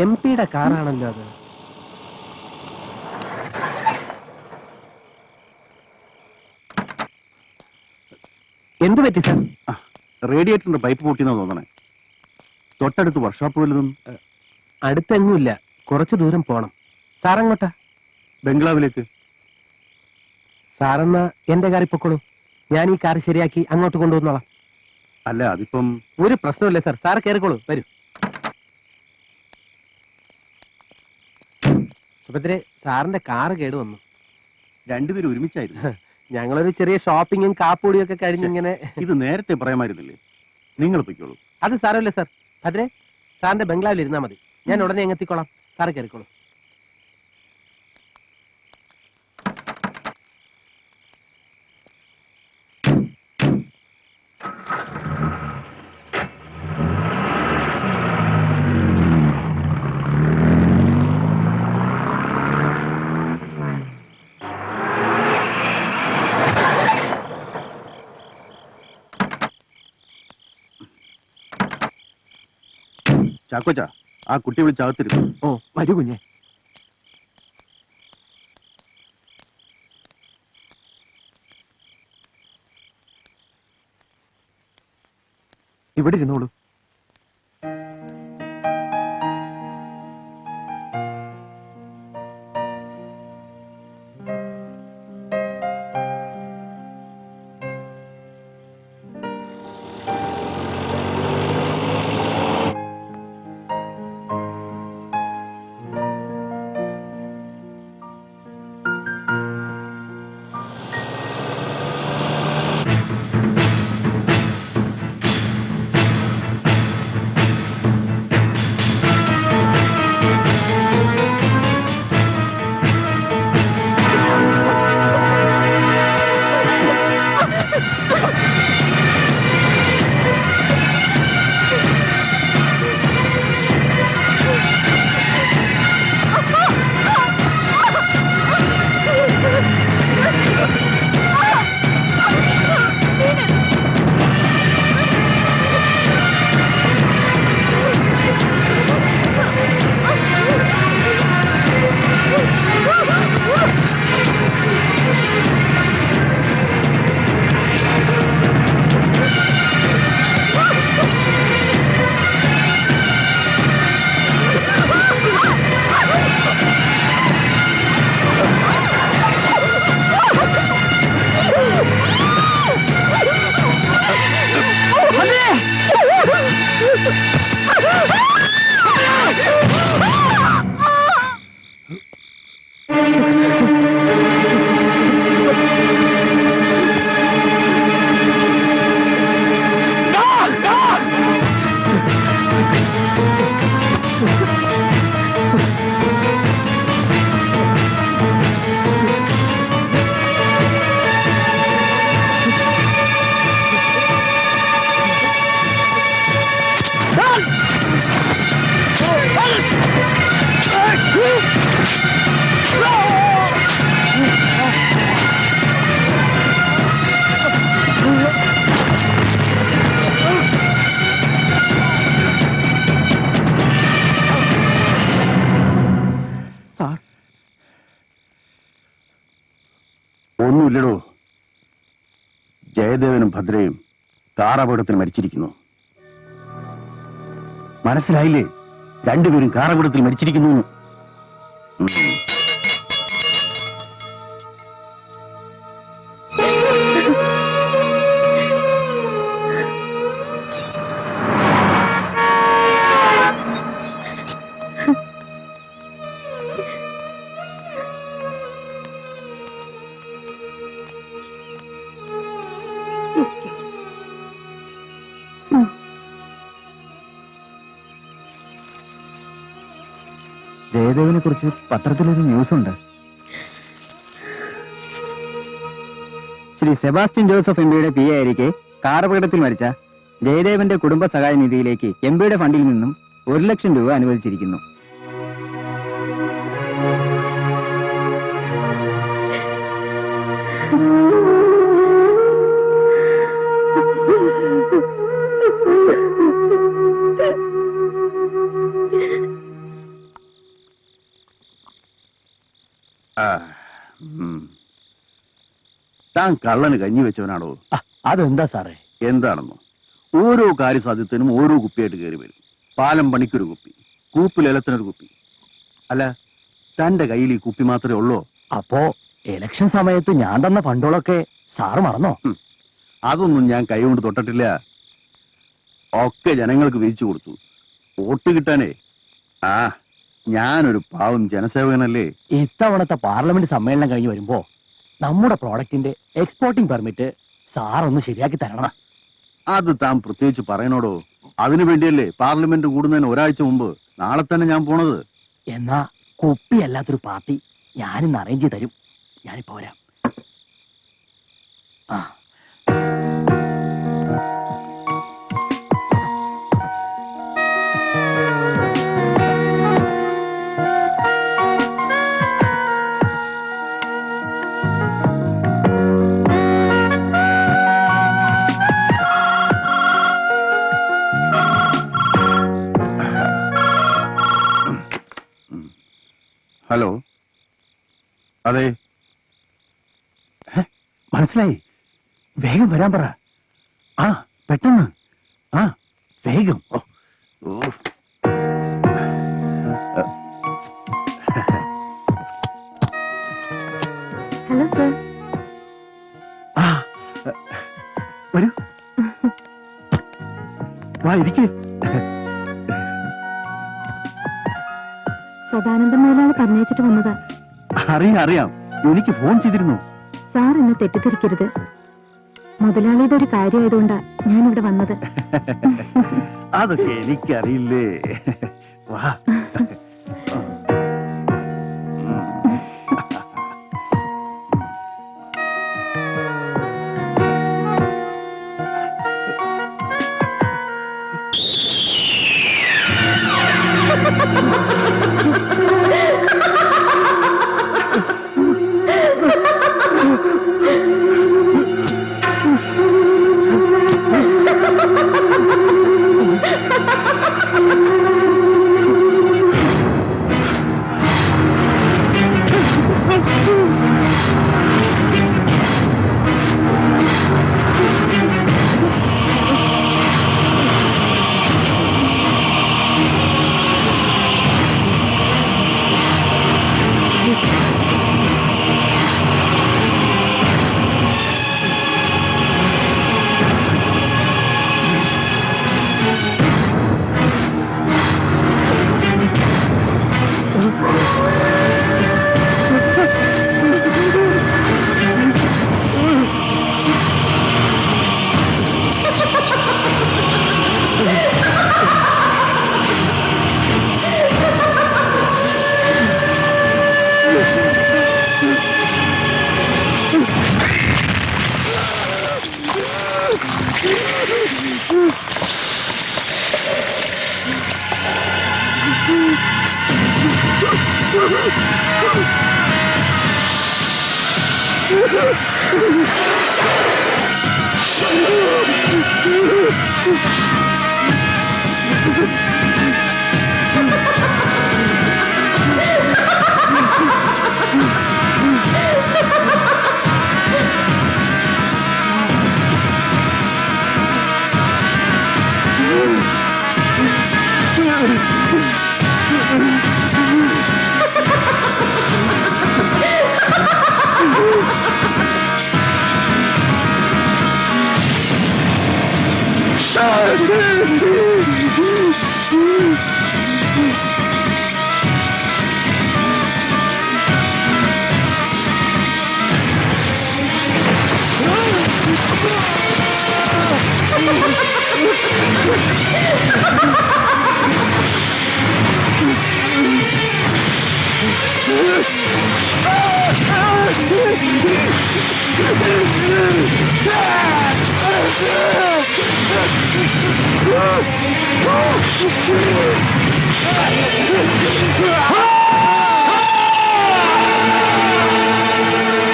MP യുടെ കാറാണല്ലോ അത്. എന്തു പറ്റി സാർ? റേഡിയേറ്ററിന്റെ പൈപ്പ് പൊട്ടിയെന്നാ തോന്നണേ. തൊട്ടടുത്ത് വർക്ക്ഷോപ്പ് വല്ലതും? അടുത്തെങ്ങുമില്ല, കുറച്ചു ദൂരം പോണം. സാറങ്ങോട്ടാ? ബംഗ്ലാവിലേക്ക്. സാറെന്നാ എന്റെ കാറിൽ പൊക്കോളൂ, ഞാൻ ഈ കാർ ശരിയാക്കി അങ്ങോട്ട് കൊണ്ടുവന്നോളാം. അല്ല, അതിപ്പം ഒരു പ്രശ്നമില്ല സാർ, സാർ കയറിക്കോളൂ, വരൂ. സുഭദ്രെ, സാറിന്റെ കാറ് കേടുവന്നു. രണ്ടുപേരും ഒരുമിച്ചായിരുന്നു. ഞങ്ങളൊരു ചെറിയ ഷോപ്പിങ്ങും കാപ്പൂടിയും ഒക്കെ കഴിഞ്ഞിങ്ങനെ. ഇത് നേരത്തെ പറയാമായിരുന്നില്ലേ? നിങ്ങൾ പൊയ്ക്കോളൂ. അത് സാരമില്ല സാർ. ഭദ്രെ, സാറിന്റെ ബംഗ്ലാവിൽ ഇരുന്നാ മതി, ഞാൻ ഉടനെ എങ്ങെത്തിക്കോളാം. സാറ് കയറിക്കോളൂ. ചാക്കോച്ച, ആ കുട്ടി വിളിച്ചകത്തിരുന്നു. ഓ, വരൂ കുഞ്ഞെ. ഇവിടെ ഇരുന്നോളൂ. ഒന്നുമില്ലടോ, ജയദേവനും ഭദ്രയും കാറപകടത്തിൽ മരിച്ചിരിക്കുന്നു. മനസ്സിലായില്ലേ? രണ്ടുപേരും കാറപകടത്തിൽ മരിച്ചിരിക്കുന്നു. ജയദേവനെ കുറിച്ച് പത്രത്തിലൊരു ന്യൂസ് ഉണ്ട്. ശ്രീ സെബാസ്റ്റ്യൻ ജോസഫ് എംപിയുടെ PA ആയിരിക്കെ കാറപകടത്തിൽ മരിച്ച ജയദേവന്റെ കുടുംബ സഹായ നിധിയിലേക്ക് എംപിയുടെ ഫണ്ടിൽ നിന്നും 1 ലക്ഷം രൂപ അനുവദിച്ചിരിക്കുന്നു. ഞാൻ കള്ളന് കഞ്ഞി വെച്ചവനാണോ? അതെന്താ സാറേ? എന്താണെന്നോ, ഓരോ കാര്യസാധ്യത്തിനും ഓരോ കുപ്പിയായിട്ട് കയറി വരും. പാലം പണിക്കൊരു കുപ്പി, കൂപ്പിലേലത്തിനൊരു കുപ്പി. അല്ല, തന്റെ കയ്യിൽ ഈ കുപ്പി മാത്രമേ ഉള്ളൂ? അപ്പോ ഇലക്ഷൻ സമയത്ത് ഞാൻ തന്ന ഫണ്ടുകളൊക്കെ സാറ് മറന്നോ? അതൊന്നും ഞാൻ കൈകൊണ്ട് തൊട്ടിട്ടില്ല. ഒക്കെ ജനങ്ങൾക്ക് വീതിച്ചു കൊടുത്തു. വോട്ട് കിട്ടാനേ. ഞാനൊരു പാവം ജനസേവകനല്ലേ. ഇത്തവണത്തെ പാർലമെന്റ് സമ്മേളനം കഴിഞ്ഞ് വരുമ്പോ നമ്മുടെ പ്രോഡക്റ്റിന്റെ എക്സ്പോർട്ടിംഗ് പെർമിറ്റ് സാറൊന്ന് ശരിയാക്കി തരണം. അത് താൻ പ്രത്യേകിച്ച് പറയണോടോ? അതിനു വേണ്ടിയല്ലേ പാർലമെന്റ് കൂടുന്നതിന് ഒരാഴ്ച മുമ്പ് നാളെ തന്നെ ഞാൻ പോണത്. എന്നാ കുപ്പി അല്ലാത്തൊരു പാർട്ടി ഞാനിന്ന് അറേഞ്ച് ചെയ്ത് തരും. ഞാനിപ്പോ വരാം. ഹലോ, അതെ, മനസ്സിലായി. വേഗം വരാൻ പറ. പെട്ടെന്ന്. വേഗം. Hello sir. വരൂ, വാ ഇരിക്കേ. സദാനന്ദ മേലാണ് പറഞ്ഞയച്ചിട്ട് വന്നതാ. അറിയാം, എനിക്ക് ഫോൺ ചെയ്തിരുന്നു. സാർ എന്നെ തെറ്റിദ്ധരിക്കരുത്. മുതലാളിയുടെ ഒരു കാര്യമായതുകൊണ്ടാ ഞാനിവിടെ വന്നത്. അതൊക്കെ എനിക്കറിയില്ലേ. വാ.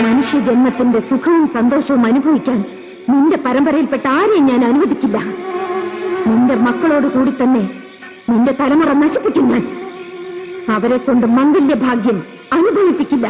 മനുഷ്യജന്മത്തിന്റെ സുഖവും സന്തോഷവും അനുഭവിക്കാൻ നിന്റെ പരമ്പരയിൽപ്പെട്ട ആരെയും ഞാൻ അനുവദിക്കില്ല. നിന്റെ മക്കളോട് കൂടി തന്നെ നിന്റെ തലമുറ നശിപ്പിക്കും ഞാൻ. അവരെ കൊണ്ട് മംഗല്യഭാഗ്യം അനുഭവിപ്പിക്കില്ല.